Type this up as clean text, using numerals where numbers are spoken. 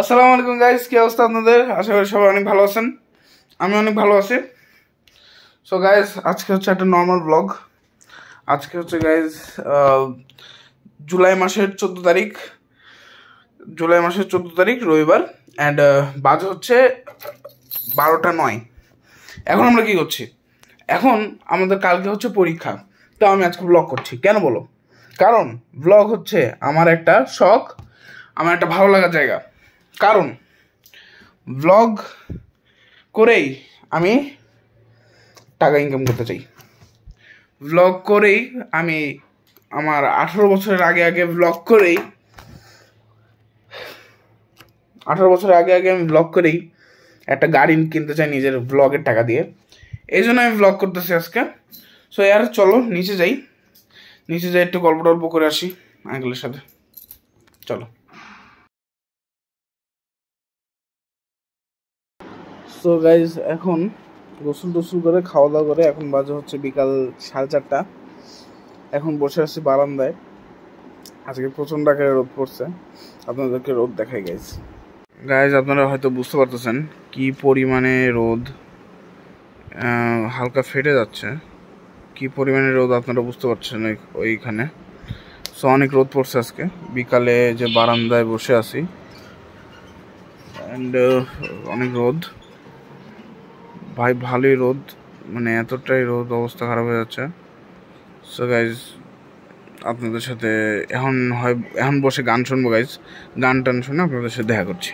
আসসালামু আলাইকুম গাইস, কি অবস্থা আপনাদের? আশা করি সবাই অনেক ভালো আছেন। আমি অনেক ভালো আছি। সো গাইস, আজকে হচ্ছে একটা নর্মাল ব্লগ। আজকে হচ্ছে গাইস জুলাই মাসের 14 তারিখ, রবিবার। অ্যান্ড বাজে হচ্ছে 12টা 9। এখন আমরা কি করছি? এখন আমাদের কালকে হচ্ছে পরীক্ষা। তো আমি আজকে ব্লগ করছি, কেন বলো? কারণ ব্লগ হচ্ছে আমার একটা শখ, আমার একটা ভালো লাগার জায়গা। কারণ ব্লগ করেই আমি টাকা ইনকাম করতে চাই। ব্লগ করেই আমি আমার 18 বছরের আগে ব্লগ করেই 18 বছরের আগে আমি ব্লগ করেই একটা গাড়ি কিনতে চাই নিজের ব্লগের টাকা দিয়ে। এই জন্য আমি ব্লগ করতেছি আজকে। সো ইয়ার চলো নিচে যাই, একটু গল্প টল্প করে আসি আঙ্কেলের সাথে। চলো। সো গাইজ, এখন গোসল টোসল করে খাওয়া দাওয়া করে এখন বাজে হচ্ছে বিকাল 4:30। এখন বসে আছি বারান্দায়। আজকে প্রচণ্ড আকারে রোদ পড়ছে, আপনাদেরকে রোদ দেখাই গাইজ আপনারা হয়তো বুঝতে পারতেছেন কি পরিমাণে রোদ, হালকা ফেটে যাচ্ছে। কি পরিমাণে রোদ আপনারা বুঝতে পারছেন ওইখানে। সো অনেক রোদ পড়ছে আজকে বিকালে, যে বারান্দায় বসে আছি অ্যান্ড অনেক রোদ ভাই, ভালোই রোদ, মানে এতটাই রোদ, অবস্থা খারাপ হয়ে যাচ্ছে। সো গাইজ আপনাদের সাথে এখন বসে গান শুনবো গাইজ। গান টান শুনে আপনাদের সাথে দেখা করছি।